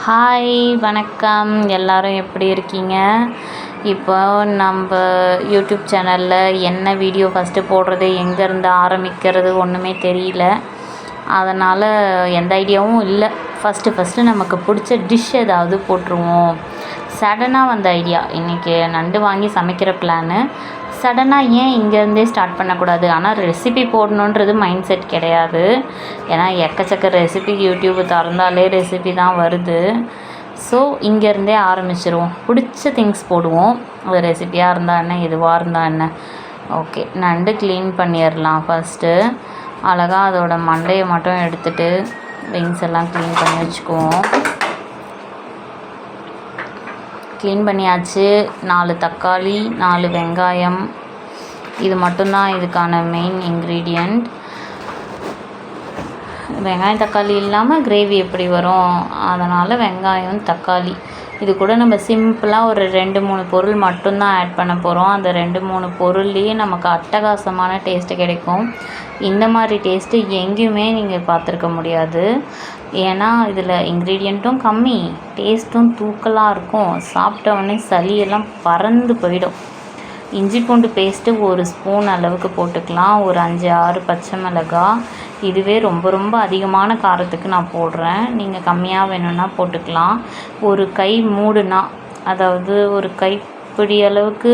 Hi வணக்கம். எல்லோரும் எப்படி இருக்கீங்க? இப்போ நம்ம யூடியூப் சேனலில் என்ன வீடியோ ஃபஸ்ட்டு போடுறது, எங்கேருந்து ஆரம்பிக்கிறது ஒன்றுமே தெரியல. அதனால் எந்த ஐடியாவும் இல்லை. ஃபஸ்ட்டு நமக்கு பிடிச்ச டிஷ் ஏதாவது போட்டுருவோம். சடனாக வந்த ஐடியா. இன்றைக்கி நண்டு வாங்கி சமைக்கிற பிளானு. சடனாக ஏன் இங்கேருந்தே ஸ்டார்ட் பண்ணக்கூடாது? ஆனால் ரெசிபி போடணுன்றது மைண்ட் செட் கிடையாது. ஏன்னா எக்கச்சக்க ரெசிபி யூடியூப் திறந்தாலே ரெசிபி தான் வருது. ஸோ இங்கேருந்தே ஆரம்பிச்சிருவோம். பிடிச்ச திங்ஸ் போடுவோம். அது ரெசிபியாக இருந்தால் என்ன, எதுவாக இருந்தால் என்ன. ஓகே, நண்டு க்ளீன் பண்ணிடலாம். ஃபஸ்ட்டு அழகாக அதோட மண்டையை மட்டும் எடுத்துகிட்டு விங்ஸ் எல்லாம் க்ளீன் பண்ணி வச்சுக்குவோம். க்ளீன் பண்ணியாச்சு. 4 தக்காளி, 4 வெங்காயம், இது மட்டும்தான் இதுக்கான மெயின் இன்க்ரீடியண்ட். வெங்காயம் தக்காளி இல்லாமல் கிரேவி எப்படி வரும்? அதனால் வெங்காயம் தக்காளி இது கூட நம்ம சிம்பிளாக ஒரு 2-3 பொருள் மட்டும்தான் ஆட் பண்ண போகிறோம். அந்த 2-3 பொருள்லேயே நமக்கு அட்டகாசமான டேஸ்ட்டு கிடைக்கும். இந்த மாதிரி டேஸ்ட்டு எங்கேயுமே நீங்கள் பார்த்துருக்க முடியாது. ஏன்னா இதில் இன்க்ரீடியண்ட்டும் கம்மி, டேஸ்ட்டும் தூக்கலாக இருக்கும். சாப்பிட்ட உடனே சளியெல்லாம் பறந்து போயிடும். இஞ்சி பூண்டு பேஸ்ட்டு 1 ஸ்பூன் அளவுக்கு போட்டுக்கலாம். ஒரு 5-6 பச்சை மிளகாய். இதுவே ரொம்ப அதிகமான காரத்துக்கு நான் போடுறேன். நீங்கள் கம்மியாக வேணும்னா போட்டுக்கலாம். ஒரு கை மூடுனா, அதாவது ஒரு கைப்பிடி அளவுக்கு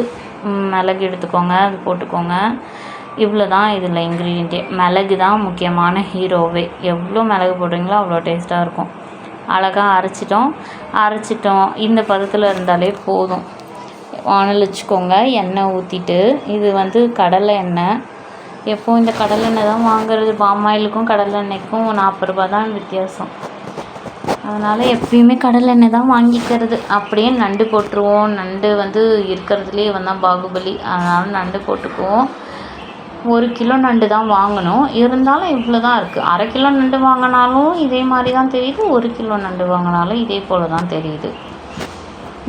மிளகு எடுத்துக்கோங்க, அது போட்டுக்கோங்க. இவ்வளோ தான் இதில் இன்க்ரீடியண்ட்டே. மிளகு தான் முக்கியமான ஹீரோவே. எவ்வளோ மிளகு போடுறீங்களோ அவ்வளோ டேஸ்ட்டாக இருக்கும். அழகாக அரைச்சிட்டோம். இந்த பதத்தில் இருந்தாலே போதும். வானல் வச்சுக்கோங்க. எண்ணெய் ஊற்றிட்டு, இது கடலை எண்ணெய். எப்போது இந்த கடலை எண்ணெய் தான் வாங்குறது. பாமாயிலுக்கும் கடலை எண்ணெய்க்கும் 40 ரூபா தான் வித்தியாசம். அதனால் எப்பயுமே கடலை எண்ணெய் தான் வாங்கிக்கிறது. அப்படியே நண்டு போட்டுருவோம். நண்டு இருக்கிறதுலே தான் பாகுபலி. அதனால் நண்டு போட்டுக்குவோம். 1 கிலோ நண்டு தான் வாங்கணும். இருந்தாலும் இவ்வளோ தான் இருக்குது. அரை கிலோ நண்டு வாங்கினாலும் இதே மாதிரி தான் தெரியுது. 1 கிலோ நண்டு வாங்கினாலும் இதே போல் தான் தெரியுது.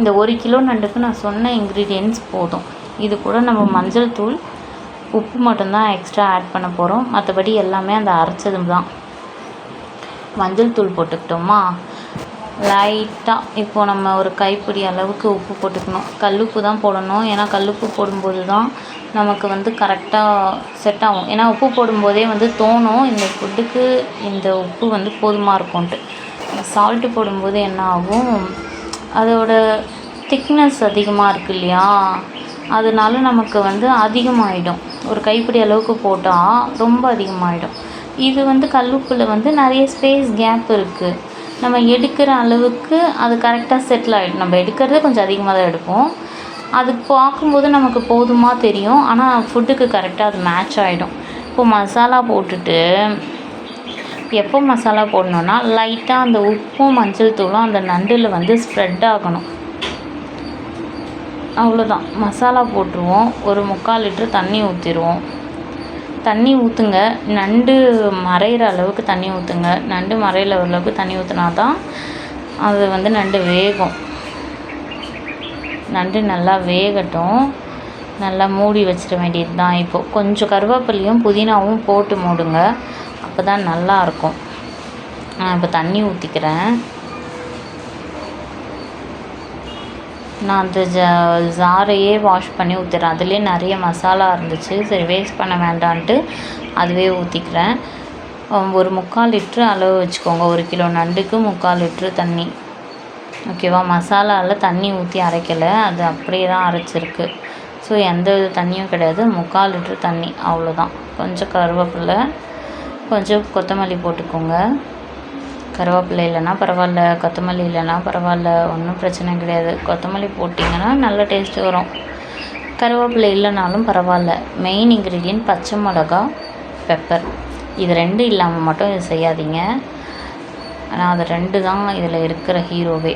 இந்த 1 கிலோ நண்டுக்கு நான் சொன்ன இன்க்ரீடியன்ட்ஸ் போதும். இது கூட நம்ம மஞ்சள் தூள், உப்பு மட்டும்தான் எக்ஸ்ட்ரா ஆட் பண்ண போகிறோம். மற்றபடி எல்லாமே அந்த அரைச்சது தான். மஞ்சள் தூள் போட்டுக்கிட்டோமா, லைட்டாக இப்போது நம்ம ஒரு கைப்பிடி அளவுக்கு உப்பு போட்டுக்கணும். கல்லுப்பு தான் போடணும். ஏன்னா கல்லுப்பு போடும்போது தான் நமக்கு கரெக்டாக செட் ஆகும். ஏன்னா உப்பு போடும்போதே தோணும் இந்த ஃபுட்டுக்கு இந்த உப்பு போதுமாக இருக்கும்ன்ட்டு. சால்ட்டு போடும்போது என்ன ஆகும், அதோட திக்னஸ் அதிகமாக இருக்குது இல்லையா, அதனால நமக்கு அதிகமாகிடும். ஒரு கைப்பிடி அளவுக்கு போட்டால் ரொம்ப அதிகமாகிடும். இது கல்லுப்பில் நிறைய ஸ்பேஸ் கேப் இருக்குது. நம்ம எடுக்கிற அளவுக்கு அது கரெக்டாக செட்டில் ஆகிடும். நம்ம எடுக்கிறதே கொஞ்சம் அதிகமாக தான் எடுப்போம். அது பார்க்கும்போது நமக்கு போதுமாக தெரியும். ஆனால் ஃபுட்டுக்கு கரெக்டாக அது மேட்ச் ஆகிடும். இப்போது மசாலா போட்டுட்டு, எப்போ மசாலா போடணுன்னா லைட்டாக அந்த உப்பும் மஞ்சள் தூளும் அந்த நண்டில் ஸ்ப்ரெட் ஆகணும். அவ்வளோதான். மசாலா போட்டுருவோம். ஒரு 3/4 லிட்டர் தண்ணி ஊற்றிடுவோம். தண்ணி ஊற்றுங்க. நண்டு மறையிற அளவுக்கு தண்ணி ஊற்றுங்க. நண்டு மறையிற அளவுக்கு தண்ணி ஊற்றினா தான் அது நண்டு வேகும். நண்டு நல்லா வேகட்டும். நல்லா மூடி வச்சிட வேண்டியது தான். இப்போது கொஞ்சம் கருவேப்பிலையும் புதினாவும் போட்டு மூடுங்க. அப்போ தான் நல்லாயிருக்கும். நான் இப்போ தண்ணி ஊற்றிக்கிறேன். நான் அந்த ஜாரையே வாஷ் பண்ணி ஊற்றுறேன். அதுலேயே நிறைய மசாலா இருந்துச்சு. சரி வேஸ்ட் பண்ண வேண்டான்ட்டு அதுவே ஊற்றிக்கிறேன். ஒரு 3/4 லிட்ரு அளவு வச்சுக்கோங்க. 1 கிலோ நண்டுக்கு 3/4 லிட்ரு தண்ணி. ஓகேவா? மசாலாவில் தண்ணி ஊற்றி அரைக்கலை, அது அப்படியே தான் அரைச்சிருக்கு. ஸோ எந்த தண்ணியும் கிடையாது. 3/4 லிட்ரு தண்ணி, அவ்வளோதான். கொஞ்சம் கருவேப்பிலை, கொஞ்சம் கொத்தமல்லி போட்டுக்கோங்க. கருவேப்பிலை இல்லைன்னா பரவாயில்ல, கொத்தமல்லி இல்லைன்னா பரவாயில்ல, ஒன்றும் பிரச்சனை கிடையாது. கொத்தமல்லி போட்டிங்கன்னா நல்ல டேஸ்ட்டு வரும். கருவேப்பிலை இல்லைனாலும் பரவாயில்ல. மெயின் இன்க்ரீடியன்ட் பச்சை மிளகா, பெப்பர். இது 2 இல்லாமல் மட்டும் இது செய்யாதீங்க. ஆனால் அது 2 தான் இதில் இருக்கிற ஹீரோவே.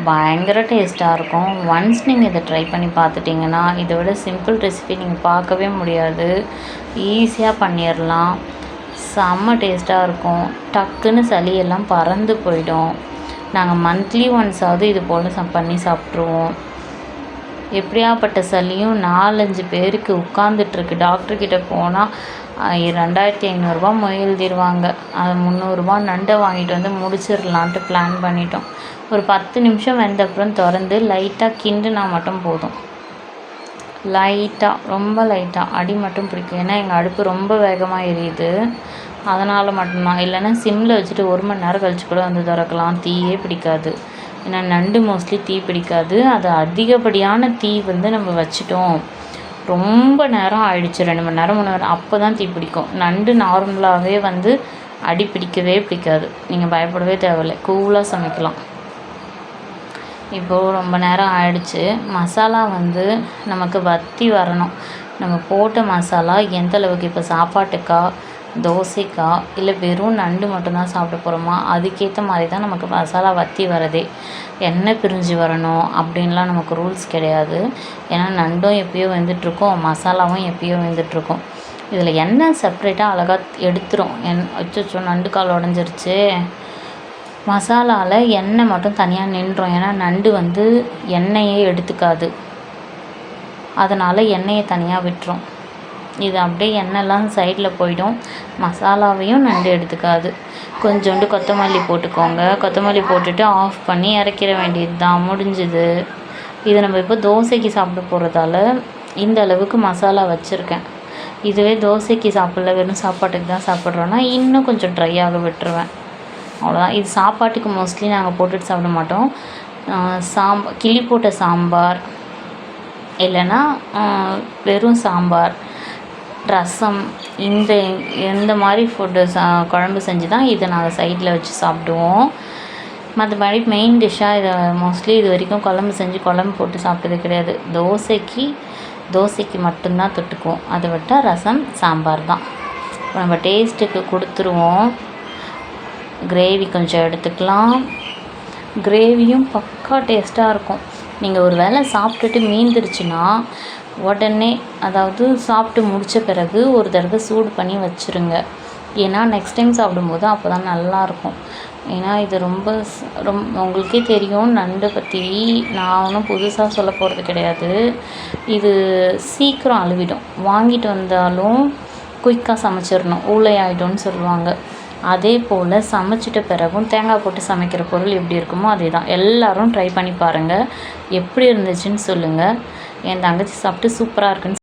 பயங்கர டேஸ்ட்டாக இருக்கும். ஒன்ஸ் நீங்கள் இதை ட்ரை பண்ணி பார்த்துட்டிங்கன்னா இதை விட சிம்பிள் ரெசிபி நீங்கள் பார்க்கவே முடியாது. ஈஸியாக பண்ணிடலாம். செம்ம டேஸ்ட்டாக இருக்கும். டக்குன்னு சளியெல்லாம் பறந்து போயிடும். நாங்கள் மந்த்லி ஒன்ஸாவது இது போல் பண்ணி சாப்பிட்ருவோம். எப்படியாப்பட்ட சளியும் 4-5 பேருக்கு உட்காந்துட்ருக்கு. டாக்டர்கிட்ட போனால் 2500 மொய் எழுதிடுவாங்க. அது 300 நண்டை வாங்கிட்டு வந்து முடிச்சிடலான்ட்டு பிளான் பண்ணிட்டோம். ஒரு 10 நிமிஷம் வெந்த அப்புறம் திறந்து லைட்டாக கிண்டுனா மட்டும் போதும். லைட்டாக, ரொம்ப லைட்டாக அடி மட்டும் பிடிக்கும். ஏன்னா எங்கள் அடுப்பு ரொம்ப வேகமாக எரியுது, அதனால் மட்டும்தான். இல்லைன்னா சிம்மில் வச்சுட்டு 1 மணி நேரம் கழிச்சு கூட வந்து திறக்கலாம், தீயே பிடிக்காது. ஏன்னா நண்டு மோஸ்ட்லி தீ பிடிக்காது. அது அதிகப்படியான தீ வந்து நம்ம வச்சிட்டோம், ரொம்ப நேரம் ஆயிடுச்சு, 2 மணி நேரம் 3 மணி நேரம், அப்போ தான் தீ பிடிக்கும். நண்டு நார்மலாகவே வந்து அடி பிடிக்கவே பிடிக்காது. நீங்கள் பயப்படவே தேவையில்லை, கூலாக சமைக்கலாம். இப்போது ரொம்ப நேரம் ஆயிடுச்சு. மசாலா வந்து நமக்கு வற்றி வரணும். நம்ம போட்ட மசாலா எந்த அளவுக்கு, இப்போ சாப்பாட்டுக்கா, தோசைக்கா, இல்லை வெறும் நண்டு மட்டும்தான் சாப்பிட போகிறோமா, அதுக்கேற்ற மாதிரி தான் நமக்கு மசாலா வற்றி வரதே. எண்ணெய் பிரிஞ்சு வரணும் அப்படின்லாம் நமக்கு ரூல்ஸ் கிடையாது. ஏன்னா நண்டும் எப்பயோ வெந்துட்டுருக்கும், மசாலாவும் எப்பயோ வெந்துட்டுருக்கும். இதில் எண்ணெய் செப்ரேட்டாக அழகாக எடுத்துரும். அச்சோ நண்டு கால் உடஞ்சிருச்சு. மசாலாவில் எண்ணெய் மட்டும் தனியாக நின்றும். ஏன்னா நண்டு வந்து எண்ணெயே எடுத்துக்காது, அதனால் எண்ணெயை தனியாக விட்டுரும். இது அப்படியே எண்ணெய்லாம் சைடில் போயிடும், மசாலாவையும் நண்டு எடுத்துக்காது. கொஞ்சோண்டு கொத்தமல்லி போட்டுக்கோங்க. கொத்தமல்லி போட்டுட்டு ஆஃப் பண்ணி இறக்கிற வேண்டியது தான், முடிஞ்சுது. இது நம்ம இப்போ தோசைக்கு சாப்பிட போகிறதால இந்த அளவுக்கு மசாலா வச்சுருக்கேன். இதுவே தோசைக்கு சாப்பிடல, வெறும் சாப்பாட்டுக்கு தான் சாப்பிட்றோன்னா இன்னும் கொஞ்சம் ட்ரையாக விட்டுருவேன், அவ்வளோதான். இது சாப்பாட்டுக்கு மோஸ்ட்லி நாங்கள் போட்டுட்டு சாப்பிட மாட்டோம். கிள்ளி போட்ட சாம்பார், இல்லைன்னா வெறும் சாம்பார், ரசம், இந்த மாதிரி ஃபுட்டு குழம்பு செஞ்சு தான் இதை நாங்கள் சைடில் வச்சு சாப்பிடுவோம். மற்றபடி மெயின் டிஷ்ஷாக இதை மோஸ்ட்லி இது வரைக்கும் குழம்பு செஞ்சு குழம்பு போட்டு சாப்பிட்டது கிடையாது. தோசைக்கு மட்டும்தான் தொட்டுக்குவோம். அதை விட்டால் ரசம், சாம்பார் தான். இப்போ நம்ம டேஸ்ட்டுக்கு கொடுத்துருவோம். கிரேவி கொஞ்சம் எடுத்துக்கலாம். கிரேவியும் பக்கா டேஸ்ட்டாக இருக்கும். நீங்கள் ஒரு வேளை சாப்பிட்டுட்டு மீந்துருச்சுன்னா உடனே, அதாவது சாப்பிட்டு முடித்த பிறகு ஒரு தடவை சூடு பண்ணி வச்சுருங்க. ஏன்னா நெக்ஸ்ட் டைம் சாப்பிடும்போது அப்போ தான் நல்லாயிருக்கும். ஏன்னா இது ரொம்ப உங்களுக்கே தெரியும் நண்டை பற்றி, நான் ஒன்றும் புதுசாக சொல்ல போகிறது கிடையாது. இது சீக்கிரம் அழுவிடும். வாங்கிட்டு வந்தாலும் குயிக்காக சமைச்சிடணும், ஊளை ஆகிடும்னு சொல்லுவாங்க. அதே போல் சமைச்சிட்ட பிறகும் தேங்காய் போட்டு சமைக்கிற பொருள் எப்படி இருக்குமோ அதே தான். எல்லோரும் ட்ரை பண்ணி பாருங்கள், எப்படி இருந்துச்சுன்னு சொல்லுங்கள். என் தங்கச்சி சாப்பிட்டு சூப்பராக இருக்குன்னு